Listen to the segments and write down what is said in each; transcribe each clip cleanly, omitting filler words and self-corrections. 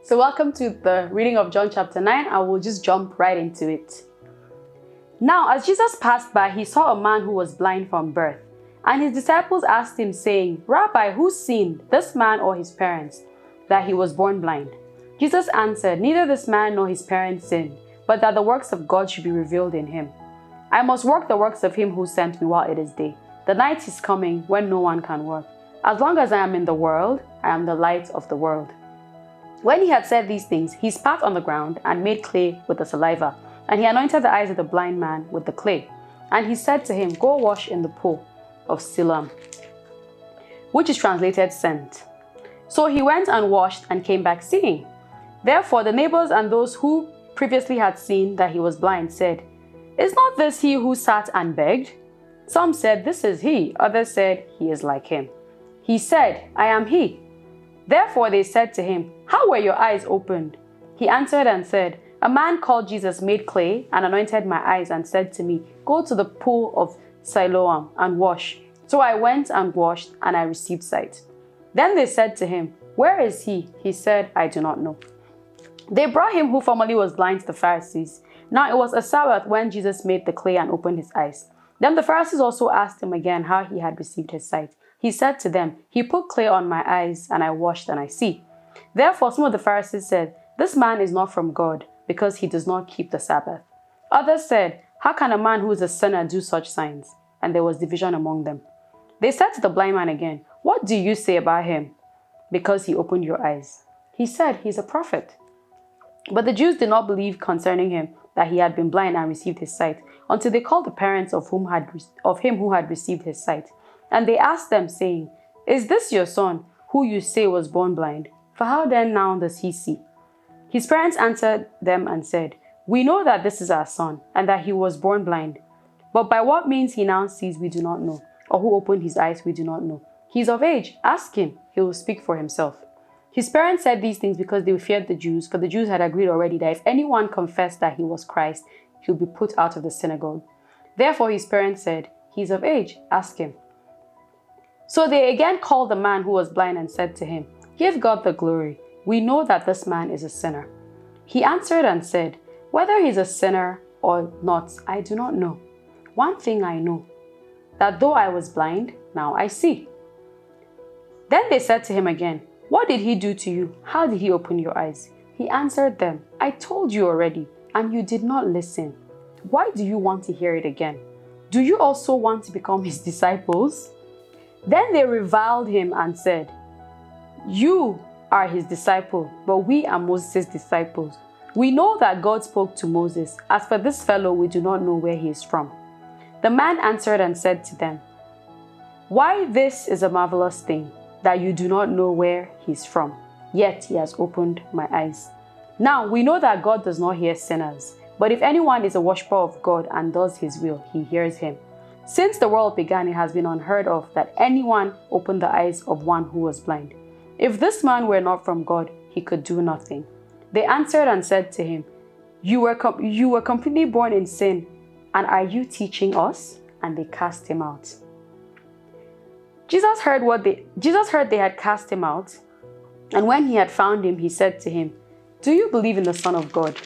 So welcome to the reading of John chapter 9. I will just jump right into it. Now, as Jesus passed by, he saw a man who was blind from birth. And his disciples asked him, saying, Rabbi, who sinned, this man or his parents, that he was born blind? Jesus answered, neither this man nor his parents sinned, but that the works of God should be revealed in him. I must work the works of him who sent me while it is day. The night is coming when no one can work. As long as I am in the world, I am the light of the world. When he had said these things, he spat on the ground and made clay with the saliva, and he anointed the eyes of the blind man with the clay. And he said to him, go wash in the pool of Siloam, which is translated sent. So he went and washed and came back seeing. Therefore the neighbors and those who previously had seen that he was blind said, is not this he who sat and begged? Some said, this is he. Others said, he is like him. He said, I am he. Therefore they said to him, how were your eyes opened? He answered and said, a man called Jesus made clay and anointed my eyes and said to me, go to the pool of Siloam and wash. So I went and washed, and I received sight. Then they said to him, where is he? He said, I do not know. They brought him who formerly was blind to the Pharisees. Now it was a Sabbath when Jesus made the clay and opened his eyes. Then the Pharisees also asked him again how he had received his sight. He said to them, he put clay on my eyes, and I washed, and I see. Therefore some of the Pharisees said, this man is not from God, because he does not keep the Sabbath. Others said, how can a man who is a sinner do such signs? And there was division among them. They said to the blind man again, what do you say about him? Because he opened your eyes. He said, he is a prophet. But the Jews did not believe concerning him that he had been blind and received his sight, until they called the parents of him who had received his sight. And they asked them, saying, is this your son, who you say was born blind? For how then now does he see? His parents answered them and said, we know that this is our son, and that he was born blind. But by what means he now sees we do not know, or who opened his eyes we do not know. He is of age, ask him, he will speak for himself. His parents said these things because they feared the Jews, for the Jews had agreed already that if anyone confessed that he was Christ, he would be put out of the synagogue. Therefore his parents said, he is of age, ask him. So they again called the man who was blind and said to him, give God the glory. We know that this man is a sinner. He answered and said, whether he is a sinner or not, I do not know. One thing I know, that though I was blind, now I see. Then they said to him again, what did he do to you? How did he open your eyes? He answered them, I told you already, and you did not listen. Why do you want to hear it again? Do you also want to become his disciples? Then they reviled him and said, you are his disciple, but we are Moses' disciples. We know that God spoke to Moses. As for this fellow, we do not know where he is from. The man answered and said to them, why, this is a marvelous thing, that you do not know where he is from, yet he has opened my eyes. Now we know that God does not hear sinners, but if anyone is a worshiper of God and does his will, he hears him. Since the world began, it has been unheard of that anyone opened the eyes of one who was blind. If this man were not from God, he could do nothing. They answered and said to him, you were completely born in sin, and are you teaching us? And they cast him out. Jesus heard they had cast him out, and when he had found him, he said to him, do you believe in the Son of God?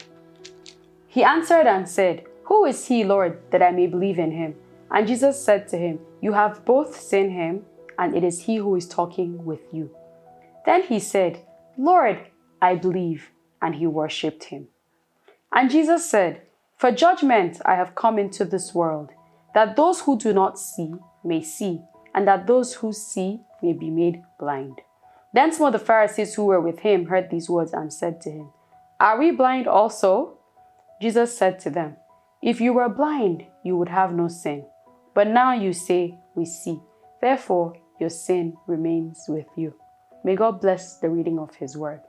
He answered and said, who is he, Lord, that I may believe in him? And Jesus said to him, you have both seen him, and it is he who is talking with you. Then he said, Lord, I believe, and he worshipped him. And Jesus said, for judgment I have come into this world, that those who do not see may see, and that those who see may be made blind. Then some of the Pharisees who were with him heard these words and said to him, are we blind also? Jesus said to them, if you were blind, you would have no sin. But now you say, we see. Therefore, your sin remains with you. May God bless the reading of his word.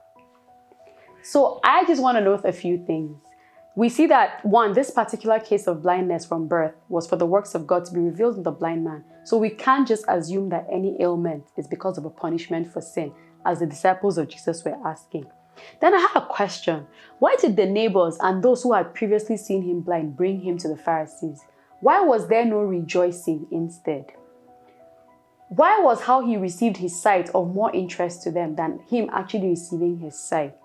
So I just want to note a few things. We see that, one, this particular case of blindness from birth was for the works of God to be revealed in the blind man. So we can't just assume that any ailment is because of a punishment for sin, as the disciples of Jesus were asking. Then I have a question. Why did the neighbors and those who had previously seen him blind bring him to the Pharisees? Why was there no rejoicing instead? Why was how he received his sight of more interest to them than him actually receiving his sight?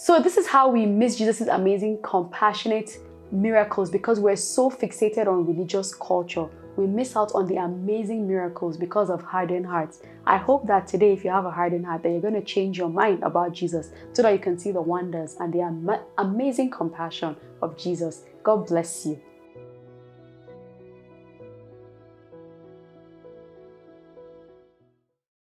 So this is how we miss Jesus' amazing, compassionate miracles, because we're so fixated on religious culture. We miss out on the amazing miracles because of hardened hearts. I hope that today, if you have a hardened heart, that you're going to change your mind about Jesus so that you can see the wonders and the amazing compassion of Jesus. God bless you.